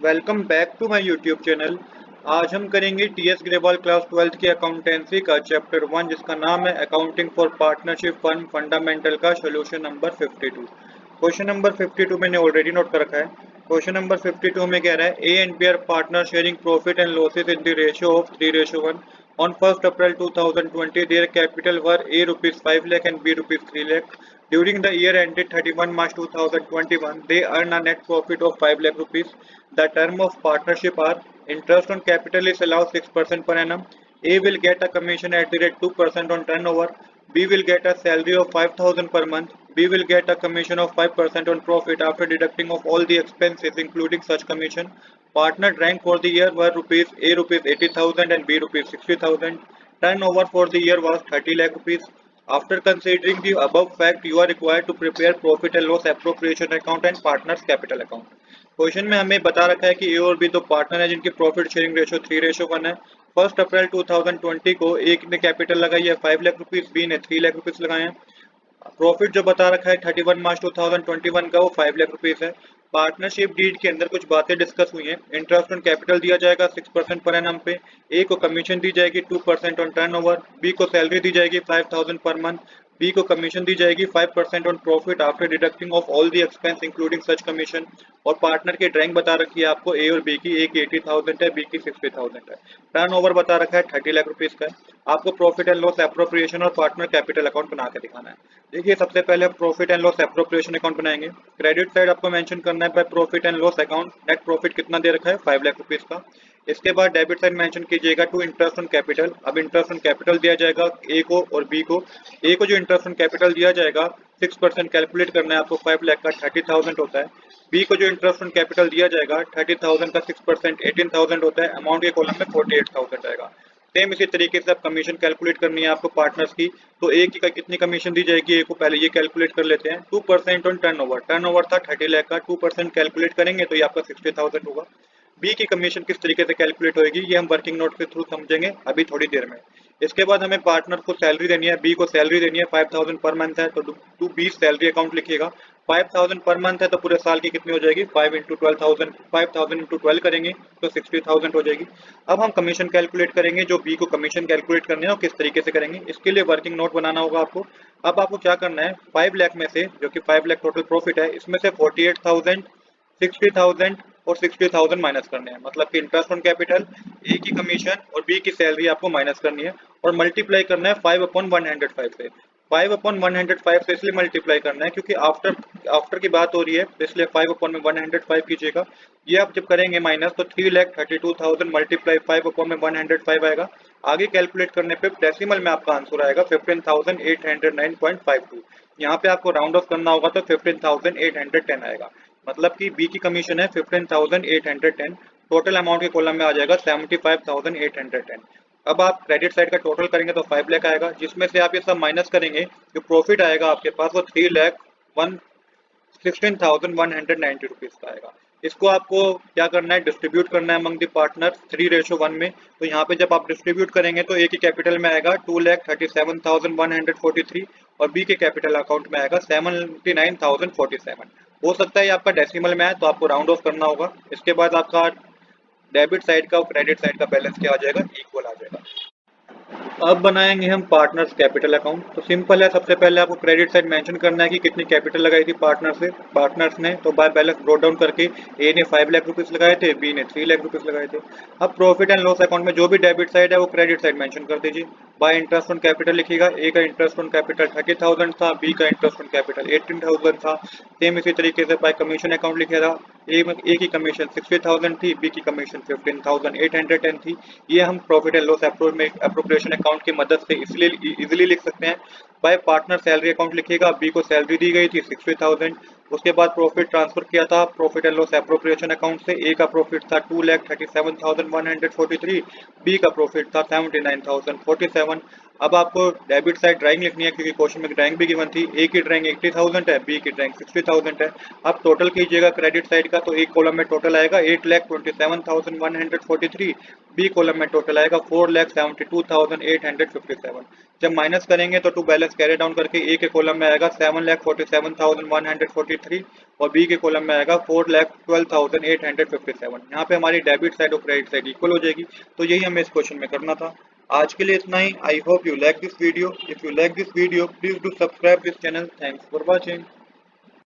Welcome back to my YouTube channel. आज हम करेंगे टीएस ग्रेवाल क्लास 12th की अकाउंटेंसी का चैप्टर 1 जिसका नाम है accounting for partnership firm fundamental का सोल्यूशन नंबर 52। क्वेश्चन नंबर 52 मैंने ऑलरेडी नोट कर रखा है। क्वेश्चन नंबर 52 में कह रहा है A and B are partner sharing profit and losses in the ratio of 3:1 on 1st April 2020 their capital were A rupees 5 lakh and B rupees 3 lakh. During the year ended 31 March 2021, they earn a net profit of 5 lakh rupees. The term of partnership are interest on capital is allowed 6% per annum. A will get a commission at the rate 2% on turnover. B will get a salary of 5,000 per month. B will get a commission of 5% on profit after deducting of all the expenses including such commission. Partner rank for the year were rupees A rupees 80,000 and B rupees 60,000. Turnover for the year was 30 lakh rupees. After considering the above fact, you are required to prepare profit and loss appropriation account and partners capital account. Question में हमें बता रखा है कि ए और B दो partner है जिनकी प्रॉफिट शेयरिंग रेशियो 3:1 है। 1 अप्रैल 2020 को एक ने कैपिटल लगाई है 5 लाख रुपीस, बी ने 3 लाख रुपीस लगाए हैं। प्रॉफिट जो बता रखा है 31 मार्च 2021 का वो 5 लाख रुपीस है। पार्टनरशिप डीड के अंदर कुछ बातें डिस्कस हुई हैं। इंटरेस्ट ऑन कैपिटल दिया जाएगा 6% पर एनम पे। ए को कमीशन दी जाएगी 2% ऑन टर्नओवर। बी को सैलरी दी जाएगी 5,000 पर मंथ। बी को कमीशन दी जाएगी 5% on profit after deducting of all the expense including such commission. और पार्टनर की ड्राइंग बता रखी है आपको ए और बी की, ए की 80,000 है, बी की 60,000 है। टर्नओवर बता रखा है 30 लाख रुपीस का है। आपको प्रॉफिट एंड लॉस एप्रोप्रिएशन और पार्टनर कैपिटल अकाउंट बना के दिखाना है। देखिए सबसे पहले profit and loss appropriation account बनाएंगे। क्रेडिट साइड आपको मेंशन करना है by profit and loss account. Net profit कितना दे रखा है 5 लाख रुपीस का। इसके बाद डेबिट साइड मेंशन कीजिएगा टू इंटरेस्ट ऑन कैपिटल। अब इंटरेस्ट ऑन कैपिटल दिया जाएगा ए को और बी को। ए को जो इंटरेस्ट ऑन कैपिटल दिया जाएगा 6% कैलकुलेट करना है आपको, 5 लाख का 30,000 होता है। बी को जो इंटरेस्ट ऑन कैपिटल दिया जाएगा 30,000 का 6% 18,000 होता है। अमाउंट के कॉलम में 48,000 आएगा। सेम इसी तरीके से आप कमीशन कैलकुलेट करनी है आपको पार्टनर्स की। तो ए की कितनी कमीशन दी जाएगी ए को, पहले ये कैलकुलेट कर लेते हैं। 2% ऑन टर्नओवर, टर्नओवर था 30 लाख का, 2% कैलकुलेट करेंगे तो ये आपका 60,000 होगा। बी की कमीशन किस तरीके से कैलकुलेट होगी ये हम वर्किंग नोट के थ्रू समझेंगे अभी थोड़ी देर में। इसके बाद हमें पार्टनर को सैलरी देनी है, बी को सैलरी देनी है 5,000 पर मंथ है तो टू बी सैलरी अकाउंट लिखिएगा। 5,000 पर मंथ है तो पूरे साल की कितनी हो जाएगी 5 इंटू 12,000, 5,000 इंटू 12 करेंगे तो 60,000 हो जाएगी। अब हम कमीशन कैलकुलेट करेंगे, जो बी को कमीशन कैलकुलेट करनी है और किस तरीके से करेंगे इसके लिए वर्किंग नोट बनाना होगा आपको। अब आपको क्या करना है 5 लाख में से, जो कि 5 लाख टोटल प्रॉफिट है, इसमें से 48,000, 60,000 और 60,000 माइनस करने हैं। मतलब कि इंटरेस्ट ऑन कैपिटल, ए की कमीशन और बी की सैलरी आपको माइनस करनी है और मल्टीप्लाई करना है 5/105 से। 5/105 से इसलिए मल्टीप्लाई करना है क्योंकि आफ्टर की बात हो रही है, इसलिए 5/105 कीजिएगा। ये आप जब करेंगे माइनस तो 3,32,000 मल्टीप्लाई 5/105 आएगा। आगे कैलकुलेट करने पे डेसिमल में आपका आंसर आएगा 15,809.52। यहाँ पे आपको राउंड ऑफ करना होगा तो 15,810 आएगा। मतलब कि बी की कमीशन है 15,810। टोटल अमाउंट के कॉलम में आ जाएगा 75,810। अब आप क्रेडिट साइड का टोटल करेंगे तो 5 लाख आएगा, जिसमें से आप ये सब माइनस करेंगे, जो प्रॉफिट आएगा आपके पास वो 3,16,190 रुपीज का आएगा। इसको आपको क्या करना है डिस्ट्रीब्यूट करना है अमंग द पार्टनर 3:1 में। तो यहाँ पे जब आप डिस्ट्रीब्यूट करेंगे तो ए की कैपिटल में आएगा 2,37,143 और बी के कैपिटल अकाउंट में आएगा 79,047। हो सकता है ये आपका डेसिमल में आए तो आपको राउंड ऑफ करना होगा। इसके बाद आपका डेबिट साइड का और क्रेडिट साइड का बैलेंस क्या आ जाएगा, इक्वल आ जाएगा। अब बनाएंगे हम पार्टनर्स कैपिटल अकाउंट। तो सिंपल है, सबसे पहले आपको क्रेडिट साइड मेंशन करना है कि कितनी कैपिटल लगाई थी पार्टनर्स ने। तो बाय बैलेंस ब्रोट डाउन करके ए ने 5 लाख रुपीस लगाए थे, बी ने 3 लाख रुपीस लगाए थे। अब प्रॉफिट एंड लॉस अकाउंट में जो भी डेबिट साइड है वो क्रेडिट साइड मेंशन कर दीजिए। बाय इंटरेस्ट ऑन कैपिटल लिखिएगा, ए का इंटरेस्ट ऑन कैपिटल 30,000 था, बी का इंटरेस्ट ऑन कैपिटल 18,000 था। सेम इसी तरीके से बाय कमीशन अकाउंट लिखिएगा, ए की कमीशन 60,000 थी, बी की कमीशन 15,810 थी। ये हम profit and loss appropriation account की मदद से इसलिए इजीली लिख सकते हैं। बाय पार्टनर सैलरी अकाउंट लिखिएगा, बी को सैलरी दी गई थी 60,000। उसके बाद प्रॉफिट ट्रांसफर किया था profit and loss appropriation account से। ए का प्रॉफिट था 2,37,143, बी का प्रॉफिट था 79,047। अब आपको डेबिट साइड ड्राइंग लिखनी है क्योंकि क्वेश्चन में ड्राइंग भी गिवन थी। ए की ड्राइंग 80,000 है, बी की ड्राइंग 60,000 है। अब टोटल कीजिएगा क्रेडिट साइड का, तो एक कॉलम में टोटल आएगा 8,27,143, बी कॉलम में टोटल आएगा 4,72,857। जब माइनस करेंगे तो टू बैलेंस कैरी डाउन करके ए के कॉलम में आएगा 7,47,143 और बी के कॉलम में आएगा 4,12,857। यहाँ पे हमारी डेबिट साइड और क्रेडिट साइड इक्वल हो जाएगी। तो यही हमें इस क्वेश्चन में करना था। आज के लिए इतना ही। I hope you like this video. If you like this video please do subscribe this channel. Thanks for watching.